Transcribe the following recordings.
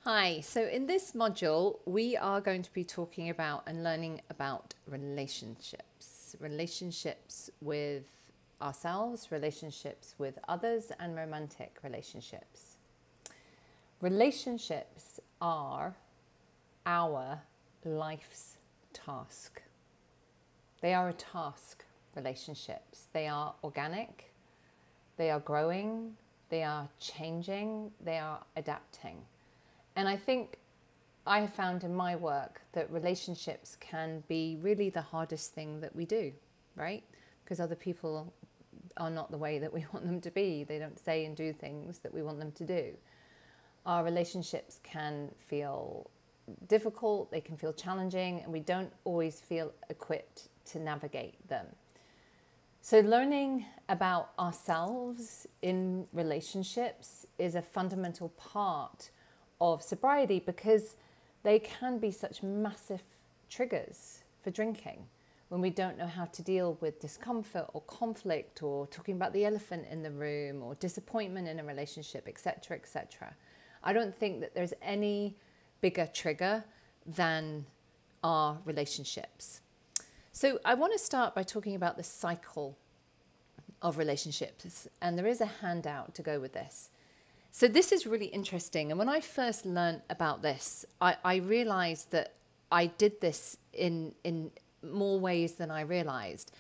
Hi, so in this module, we are going to be talking about and learning about relationships. Relationships with ourselves, relationships with others, and romantic relationships. Relationships are our life's task. They are a task, relationships. They are organic, they are growing, they are changing, they are adapting. And I think I have found in my work that relationships can be really the hardest thing that we do, right? Because other people are not the way that we want them to be. They don't say and do things that we want them to do. Our relationships can feel difficult, they can feel challenging, and we don't always feel equipped to navigate them. So learning about ourselves in relationships is a fundamental part of sobriety, because they can be such massive triggers for drinking when we don't know how to deal with discomfort or conflict, or talking about the elephant in the room, or disappointment in a relationship, etc., etc. I don't think that there's any bigger trigger than our relationships. So I want to start by talking about the cycle of relationships, and there is a handout to go with this. So this is really interesting. And when I first learned about this, I realized that I did this in more ways than I realized.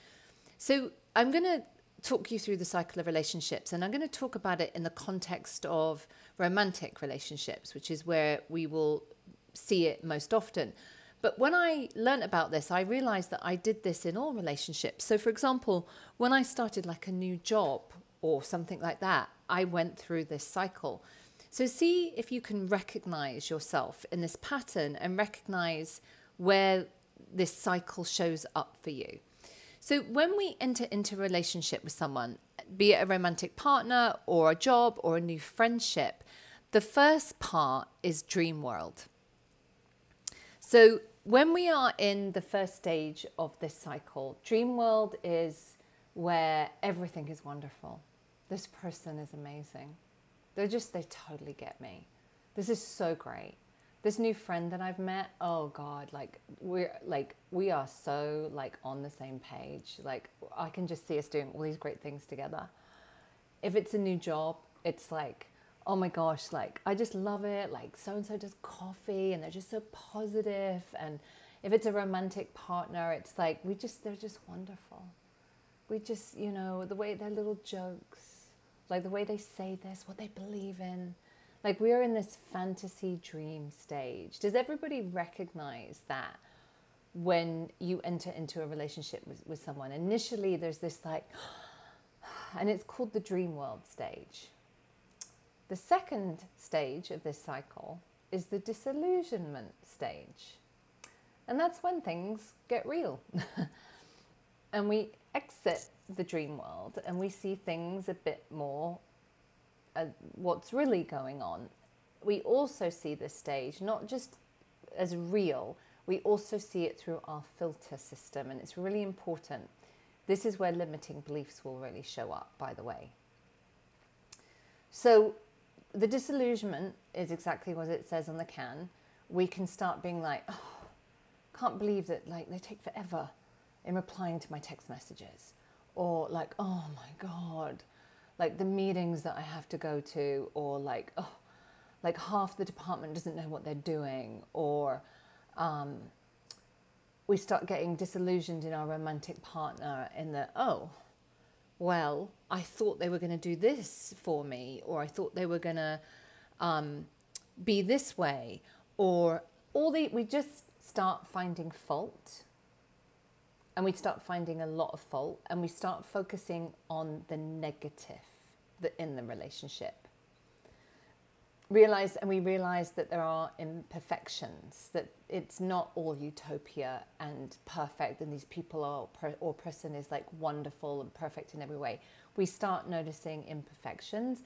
So I'm going to talk you through the cycle of relationships, and I'm going to talk about it in the context of romantic relationships, which is where we will see it most often. But when I learned about this, I realized that I did this in all relationships. So for example, when I started like a new job or something like that, I went through this cycle. So see if you can recognize yourself in this pattern and recognize where this cycle shows up for you. So when we enter into a relationship with someone, be it a romantic partner or a job or a new friendship, the first part is dream world. So when we are in the first stage of this cycle, dream world is where everything is wonderful. This person is amazing. They totally get me. This is so great. This new friend that I've met, oh God, we are so on the same page. I can just see us doing all these great things together. If it's a new job, it's oh my gosh, I just love it. So-and-so does coffee and they're just so positive. And if it's a romantic partner, it's they're just wonderful. We just, the way their little jokes, the way they say this, what they believe in. We are in this fantasy dream stage. Does everybody recognize that when you enter into a relationship with someone? Initially, there's this and it's called the dream world stage. The second stage of this cycle is the disillusionment stage. And that's when things get real. And we exit the dream world and we see things a bit more, what's really going on. We also see this stage not just as real, we also see it through our filter system, and it's really important. This is where limiting beliefs will really show up, by the way. So the disillusionment is exactly what it says on the can. We can start being oh, can't believe that they take forever in replying to my text messages, or oh my God, the meetings that I have to go to, or half the department doesn't know what they're doing, or we start getting disillusioned in our romantic partner in that, oh, well, I thought they were going to do this for me, or I thought they were going to be this way, or we just start finding fault. And we start finding a lot of fault, and we start focusing on the negative in the relationship. We realize that there are imperfections, that it's not all utopia and perfect, and these people or person is wonderful and perfect in every way. We start noticing imperfections,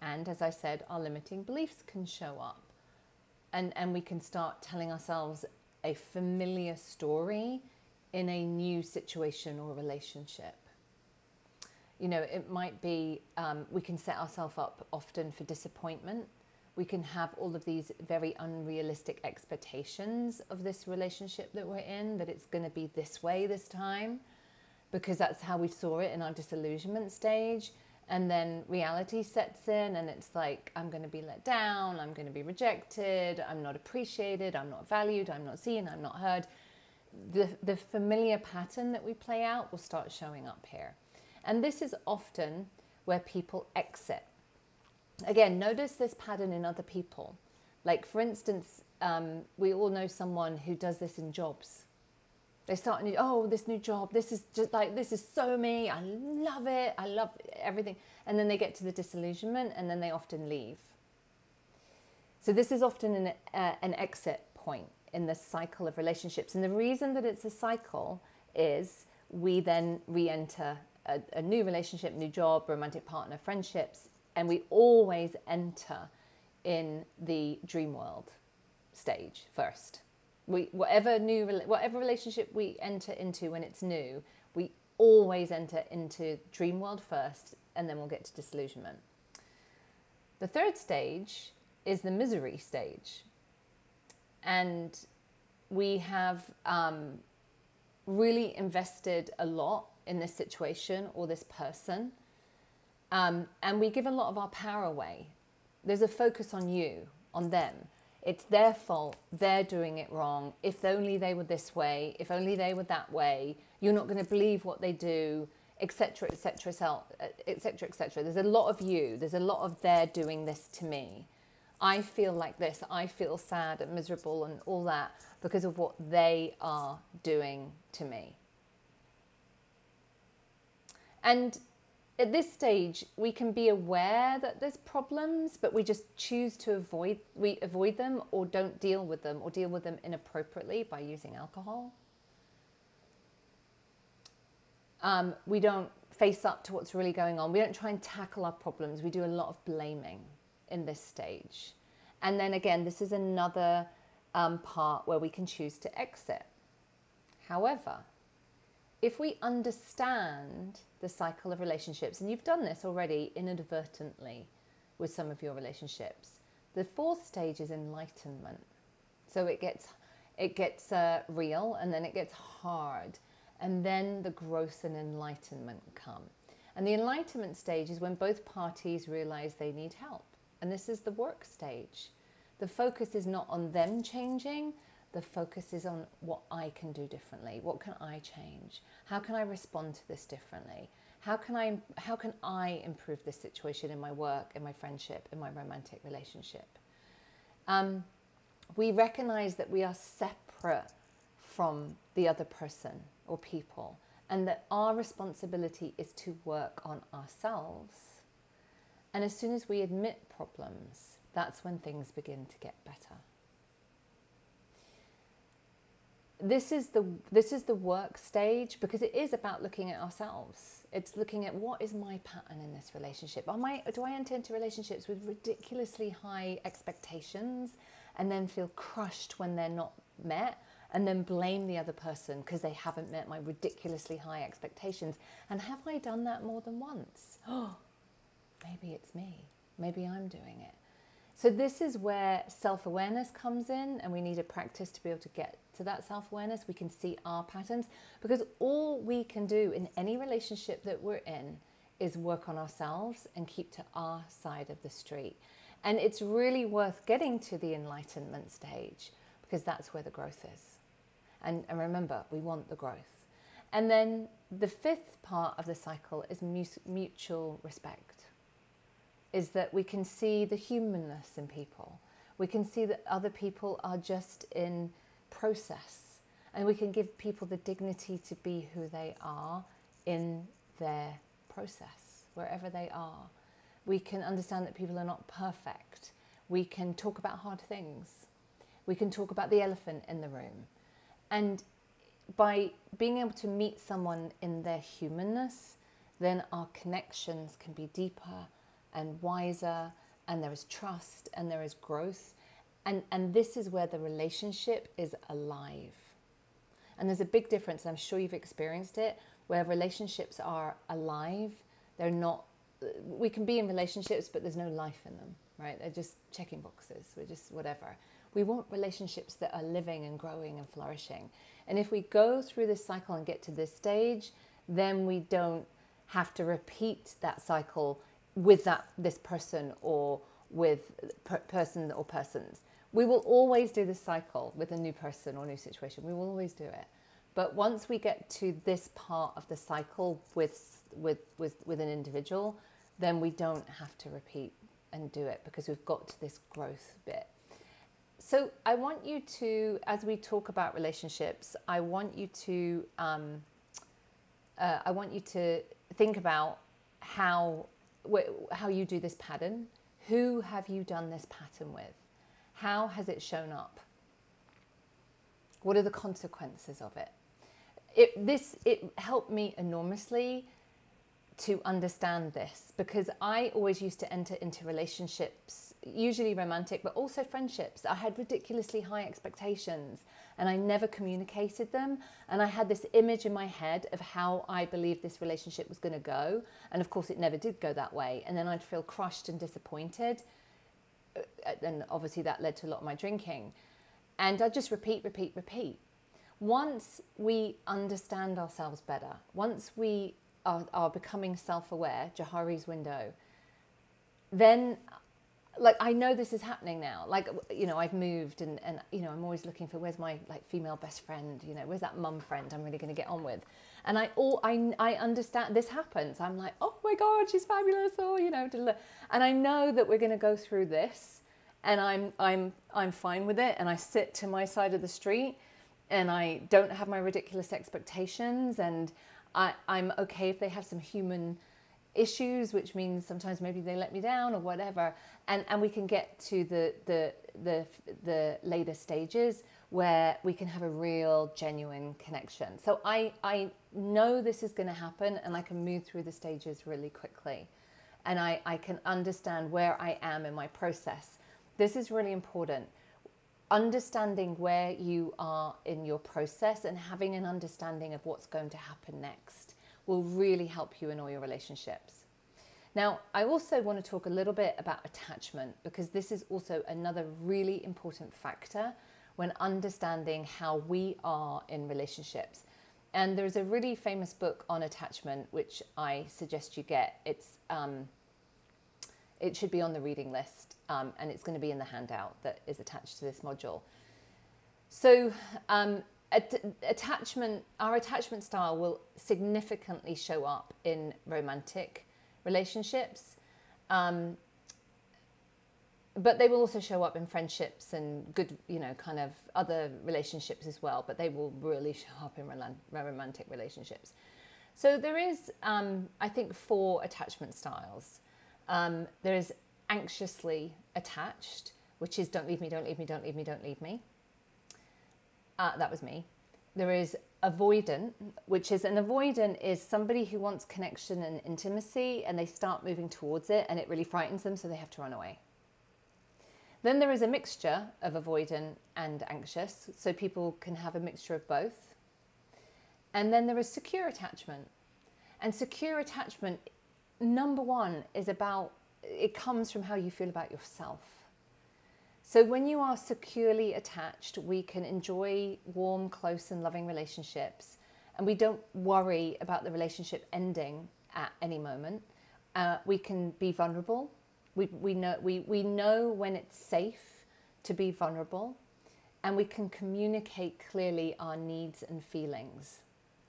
and as I said, our limiting beliefs can show up. And we can start telling ourselves a familiar story in a new situation or relationship. It might be, we can set ourselves up often for disappointment We can have all of these very unrealistic expectations of this relationship that we're in, that it's going to be this way this time, because that's how we saw it in our disillusionment stage. And then reality sets in and it's like, I'm going to be let down, I'm going to be rejected, I'm not appreciated, I'm not valued, I'm not seen, I'm not heard. The familiar pattern that we play out will start showing up here. And this is often where people exit. Again, notice this pattern in other people. Like, for instance, we all know someone who does this in jobs. They start this new job, this is just like, this is so me, I love it, I love everything. And then they get to the disillusionment and then they often leave. So this is often an exit point in the cycle of relationships. And the reason that it's a cycle is we then re-enter a new relationship, new job, romantic partner, friendships, and we always enter in the dream world stage first. Whatever relationship we enter into when it's new, we always enter into dream world first, and then we'll get to disillusionment. The third stage is the misery stage. And we have really invested a lot in this situation or this person. And we give a lot of our power away. There's a focus on you, on them. It's their fault, they're doing it wrong. If only they were this way, if only they were that way, you're not going to believe what they do, etc., etc., etc., etc. There's a lot of you, there's a lot of they're doing this to me. I feel like this, I feel sad and miserable and all that because of what they are doing to me. And at this stage, we can be aware that there's problems, but we just choose to avoid them or don't deal with them or deal with them inappropriately by using alcohol. We don't face up to what's really going on. We don't try and tackle our problems. We do a lot of blaming in this stage. And then again, this is another part where we can choose to exit. However, if we understand the cycle of relationships, and you've done this already inadvertently with some of your relationships, the fourth stage is enlightenment. So it gets real, and then it gets hard, and then the growth and enlightenment come. And the enlightenment stage is when both parties realize they need help. And this is the work stage. The focus is not on them changing. The focus is on what I can do differently. What can I change? How can I respond to this differently? How can I improve this situation in my work, in my friendship, in my romantic relationship? We recognize that we are separate from the other person or people, and that our responsibility is to work on ourselves. And as soon as we admit problems, that's when things begin to get better. This is the work stage, because it is about looking at ourselves. It's looking at, what is my pattern in this relationship? Do I enter into relationships with ridiculously high expectations and then feel crushed when they're not met, and then blame the other person because they haven't met my ridiculously high expectations? And have I done that more than once? Oh, maybe it's me. Maybe I'm doing it. So this is where self-awareness comes in, and we need a practice to be able to get to that self-awareness. We can see our patterns, because all we can do in any relationship that we're in is work on ourselves and keep to our side of the street. And it's really worth getting to the enlightenment stage, because that's where the growth is. And remember, we want the growth. And then the fifth part of the cycle is mutual respect. Is that we can see the humanness in people. We can see that other people are just in process, and we can give people the dignity to be who they are in their process, wherever they are. We can understand that people are not perfect. We can talk about hard things. We can talk about the elephant in the room. And by being able to meet someone in their humanness, then our connections can be deeper and wiser, and there is trust, and there is growth. And this is where the relationship is alive. And there's a big difference, and I'm sure you've experienced it, where relationships are alive. They're not, we can be in relationships, but there's no life in them. right? They're just checking boxes. We're just whatever. We want relationships that are living and growing and flourishing. And if we go through this cycle and get to this stage, then we don't have to repeat that cycle with this person or with person or persons. We will always do this cycle with a new person or new situation. We will always do it. But once we get to this part of the cycle with an individual, then we don't have to repeat and do it because we've got to this growth bit. So I want you to, as we talk about relationships, I want you to think about how you do this pattern. Who have you done this pattern with? How has it shown up? What are the consequences of it? It helped me enormously to understand this, because I always used to enter into relationships, usually romantic, but also friendships. I had ridiculously high expectations and I never communicated them. And I had this image in my head of how I believed this relationship was going to go. And of course, it never did go that way. And then I'd feel crushed and disappointed. And obviously that led to a lot of my drinking. And I'd just repeat. Once we understand ourselves better, once we are becoming self-aware, Johari's window, then like I know this is happening now. Like, you know, I've moved and you know, I'm always looking for where's my like female best friend, you know, where's that mum friend I'm really going to get on with. And I understand this happens. I'm like, oh my God, she's fabulous, or you know, and I know that we're going to go through this, and I'm fine with it, and I sit to my side of the street and I don't have my ridiculous expectations, and I'm okay if they have some human issues, which means sometimes maybe they let me down or whatever, and we can get to the later stages where we can have a real genuine connection. So I know this is going to happen, and I can move through the stages really quickly, and I can understand where I am in my process. This is really important. Understanding where you are in your process and having an understanding of what's going to happen next will really help you in all your relationships. Now, I also want to talk a little bit about attachment, because this is also another really important factor when understanding how we are in relationships. And there's a really famous book on attachment, which I suggest you get. It should be on the reading list, and it's going to be in the handout that is attached to this module. So our attachment style will significantly show up in romantic relationships, but they will also show up in friendships and good, you know, kind of other relationships as well, but they will really show up in romantic relationships. So there is, I think, 4 attachment styles. There is anxiously attached, which is don't leave me, don't leave me, don't leave me, don't leave me. That was me. There is avoidant, which is an avoidant is somebody who wants connection and intimacy, and they start moving towards it and it really frightens them, so they have to run away. Then there is a mixture of avoidant and anxious, so people can have a mixture of both. And then there is secure attachment. And secure attachment, number 1, is about, it comes from how you feel about yourself. So when you are securely attached, we can enjoy warm, close and loving relationships, and we don't worry about the relationship ending at any moment. We can be vulnerable. We know when it's safe to be vulnerable, and we can communicate clearly our needs and feelings.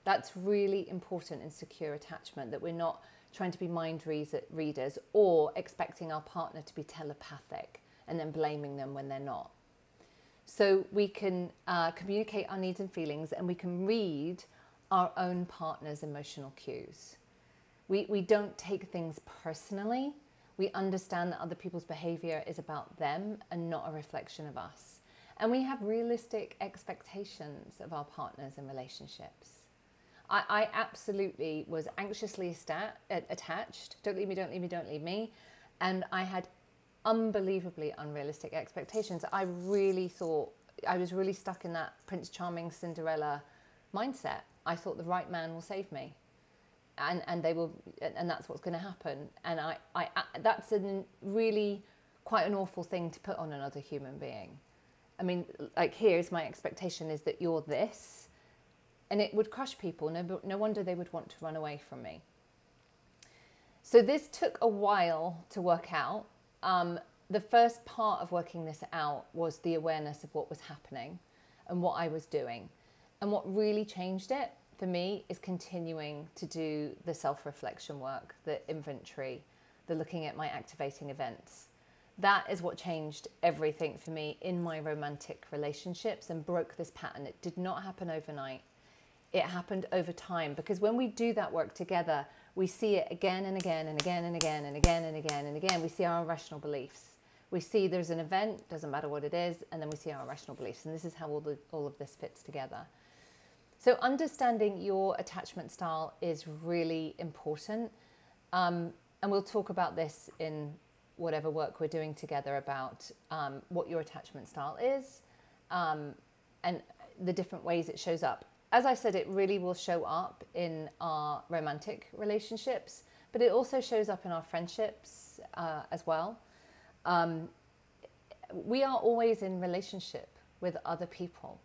That's really important in secure attachment, that we're not trying to be mind readers or expecting our partner to be telepathic and then blaming them when they're not. So we can communicate our needs and feelings, and we can read our own partner's emotional cues. We don't take things personally. We understand that other people's behavior is about them and not a reflection of us. And we have realistic expectations of our partners and relationships. I absolutely was anxiously attached. Don't leave me, don't leave me, don't leave me. And I had unbelievably unrealistic expectations. I really thought, I was really stuck in that Prince Charming Cinderella mindset. I thought the right man will save me. And they will, and that's what's going to happen. And that's a really quite an awful thing to put on another human being. I mean, like, here's my expectation is that you're this, and it would crush people. No wonder they would want to run away from me. So this took a while to work out. The first part of working this out was the awareness of what was happening and what I was doing. And what really changed it for me is continuing to do the self-reflection work, the inventory, the looking at my activating events. That is what changed everything for me in my romantic relationships and broke this pattern. It did not happen overnight. It happened over time, because when we do that work together, we see it again and again and again and again and again and again and again. We see our irrational beliefs. We see there's an event, doesn't matter what it is, and then we see our irrational beliefs. And this is how all of this fits together. So understanding your attachment style is really important. And we'll talk about this in whatever work we're doing together about what your attachment style is and the different ways it shows up. As I said, it really will show up in our romantic relationships, but it also shows up in our friendships as well. We are always in relationship with other people.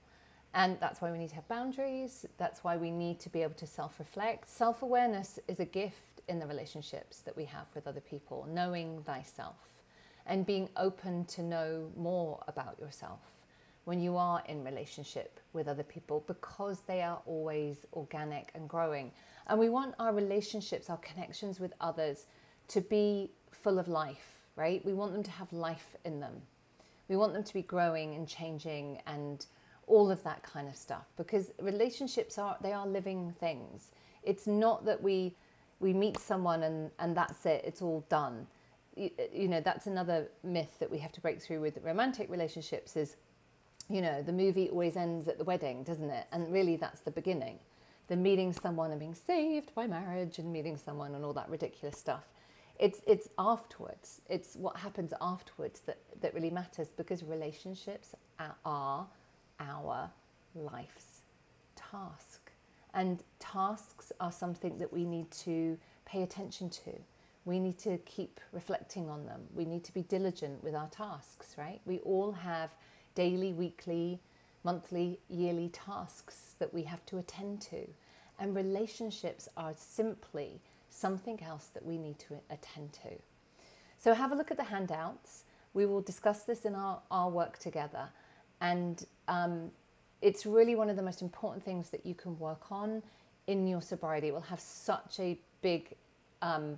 And that's why we need to have boundaries. That's why we need to be able to self-reflect. Self-awareness is a gift in the relationships that we have with other people, knowing thyself and being open to know more about yourself when you are in relationship with other people, because they are always organic and growing. And we want our relationships, our connections with others to be full of life, right? We want them to have life in them. We want them to be growing and changing and all of that kind of stuff, because relationships are living things. It's not that we meet someone and that's it, it's all done. You know, that's another myth that we have to break through with romantic relationships is, you know, the movie always ends at the wedding, doesn't it? And really that's the beginning. The meeting someone and being saved by marriage and meeting someone and all that ridiculous stuff. It's afterwards. It's what happens afterwards that really matters, because relationships are our life's task. And tasks are something that we need to pay attention to. We need to keep reflecting on them. We need to be diligent with our tasks, right? We all have daily, weekly, monthly, yearly tasks that we have to attend to. And relationships are simply something else that we need to attend to. So have a look at the handouts. We will discuss this in our work together. And it's really one of the most important things that you can work on in your sobriety. It will have such a big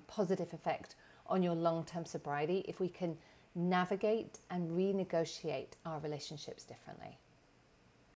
positive effect on your long-term sobriety if we can navigate and renegotiate our relationships differently.